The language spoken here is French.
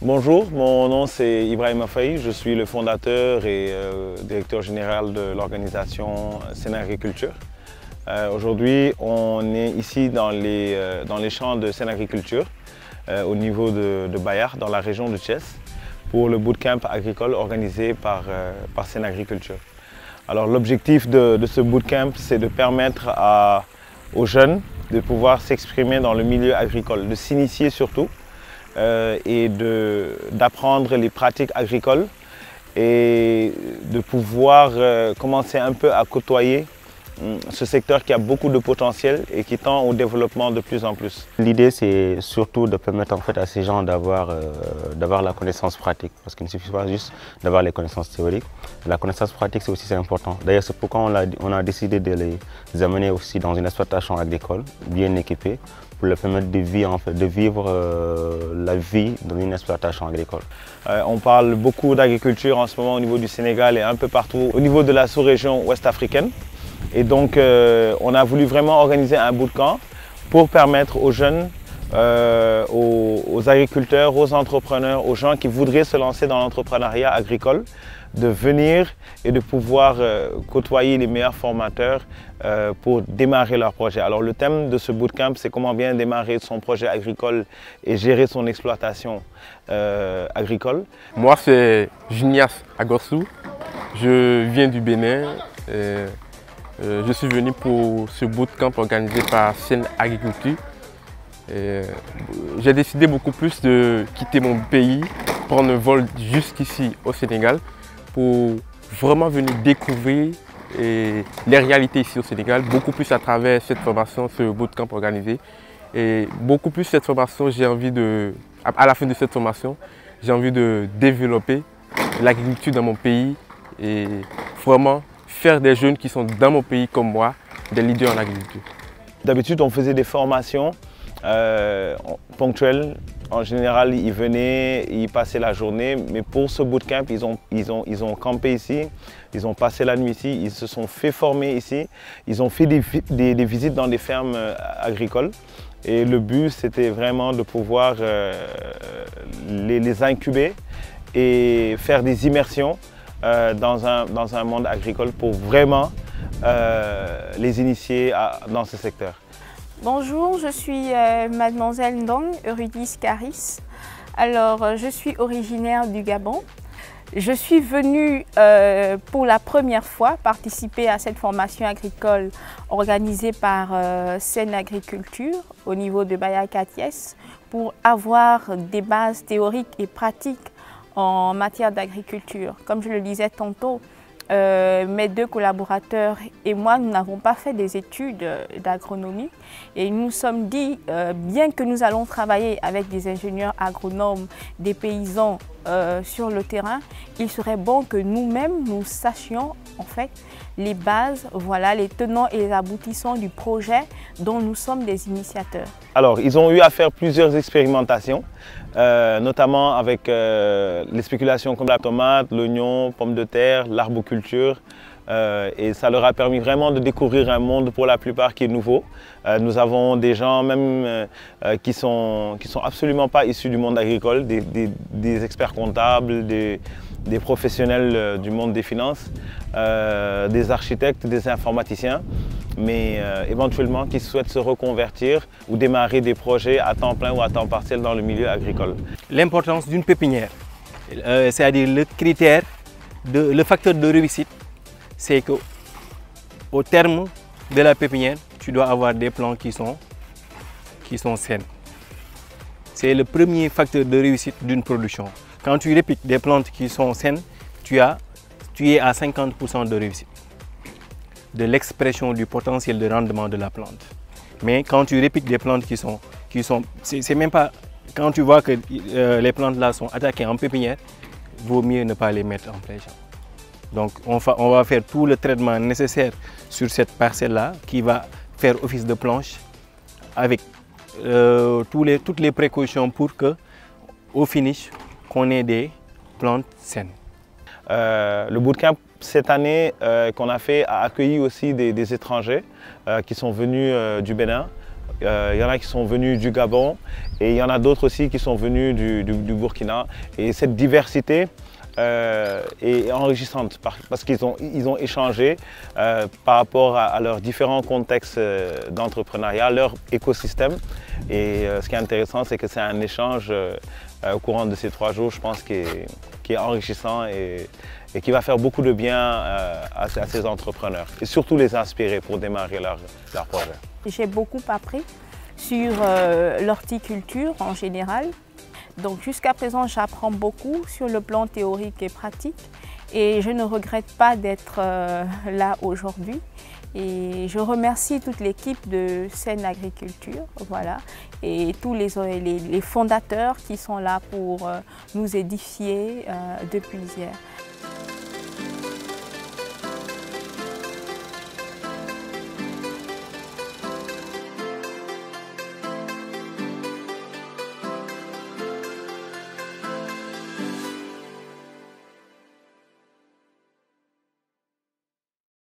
Bonjour, mon nom c'est Ibrahima Faye, je suis le fondateur et directeur général de l'organisation Sénagriculture. Aujourd'hui, on est ici dans les champs de Sénagriculture au niveau de Bayard, dans la région de Thiès, pour le bootcamp agricole organisé par Sénagriculture. Alors l'objectif de ce bootcamp, c'est de permettre aux jeunes de pouvoir s'exprimer dans le milieu agricole, de s'initier surtout, et d'apprendre les pratiques agricoles et de pouvoir commencer un peu à côtoyer ce secteur qui a beaucoup de potentiel et qui tend au développement de plus en plus. L'idée, c'est surtout de permettre à ces gens d'avoir la connaissance pratique, parce qu'il ne suffit pas juste d'avoir les connaissances théoriques. La connaissance pratique, c'est aussi important. D'ailleurs, c'est pourquoi on a décidé de les amener aussi dans une exploitation agricole bien équipée, pour leur permettre de vivre la vie dans une exploitation agricole. On parle beaucoup d'agriculture en ce moment au niveau du Sénégal et un peu partout au niveau de la sous-région ouest africaine. Et donc on a voulu vraiment organiser un bootcamp pour permettre aux jeunes, aux agriculteurs, aux entrepreneurs, aux gens qui voudraient se lancer dans l'entrepreneuriat agricole, de venir et de pouvoir côtoyer les meilleurs formateurs pour démarrer leur projet. Alors le thème de ce bootcamp, c'est comment bien démarrer son projet agricole et gérer son exploitation agricole. Moi, c'est Junias Agossou, je viens du Bénin. Je suis venu pour ce bootcamp organisé par Sénagriculture. J'ai décidé beaucoup plus de quitter mon pays, prendre un vol jusqu'ici au Sénégal pour vraiment venir découvrir les réalités ici au Sénégal, beaucoup plus à travers cette formation, ce bootcamp organisé. Et beaucoup plus cette formation, à la fin de cette formation, j'ai envie de développer l'agriculture dans mon pays et vraiment faire des jeunes qui sont dans mon pays comme moi, des leaders en agriculture. D'habitude, on faisait des formations ponctuelles. En général, ils venaient, ils passaient la journée, mais pour ce bootcamp, ils ont campé ici, ils ont passé la nuit ici, ils se sont fait former ici, ils ont fait des visites dans des fermes agricoles. Et le but, c'était vraiment de pouvoir les incuber et faire des immersions dans un monde agricole pour vraiment les initier dans ce secteur. Bonjour, je suis Mademoiselle Ndong Eurydice Caris. Alors, je suis originaire du Gabon. Je suis venue pour la première fois participer à cette formation agricole organisée par Sénagriculture au niveau de Bayard-Thiès pour avoir des bases théoriques et pratiques en matière d'agriculture. Comme je le disais tantôt, mes deux collaborateurs et moi, nous n'avons pas fait des études d'agronomie et nous nous sommes dit, bien que nous allons travailler avec des ingénieurs agronomes, des paysans sur le terrain, il serait bon que nous-mêmes, nous sachions en fait les bases, voilà, les tenants et les aboutissants du projet dont nous sommes des initiateurs. Alors, ils ont eu à faire plusieurs expérimentations, notamment avec les spéculations comme la tomate, l'oignon, pommes de terre, l'arboculture. Et ça leur a permis vraiment de découvrir un monde pour la plupart qui est nouveau. Nous avons des gens même qui sont absolument pas issus du monde agricole, des experts comptables, des professionnels du monde des finances, des architectes, des informaticiens, mais éventuellement qui souhaitent se reconvertir ou démarrer des projets à temps plein ou à temps partiel dans le milieu agricole. L'importance d'une pépinière, c'est-à-dire le facteur de réussite, c'est qu'au terme de la pépinière, tu dois avoir des plants qui sont saines. C'est le premier facteur de réussite d'une production. Quand tu répliques des plantes qui sont saines, tu es à 50% de réussite de l'expression du potentiel de rendement de la plante. Mais quand tu répliques des plantes c'est même pas, quand tu vois que les plantes là sont attaquées en pépinière, il vaut mieux ne pas les mettre en plein champ. Donc on va faire tout le traitement nécessaire sur cette parcelle-là qui va faire office de planche avec toutes les précautions pour que, au finish, qu'on ait des plantes saines. Le bootcamp cette année qu'on a fait a accueilli aussi des étrangers qui sont venus du Bénin, Il y en a qui sont venus du Gabon et il y en a d'autres aussi qui sont venus du Burkina. Et cette diversité est enrichissante parce qu'ils ont échangé par rapport à leurs différents contextes d'entrepreneuriat, leur écosystème. Et ce qui est intéressant, c'est que c'est un échange au courant de ces 3 jours, je pense, qui est enrichissant et qui va faire beaucoup de bien à ces entrepreneurs et surtout les inspirer pour démarrer leur projet. J'ai beaucoup appris sur l'horticulture en général. Donc jusqu'à présent, j'apprends beaucoup sur le plan théorique et pratique et je ne regrette pas d'être là aujourd'hui. Et je remercie toute l'équipe de Sen Agriculture, voilà, et tous les fondateurs qui sont là pour nous édifier depuis hier.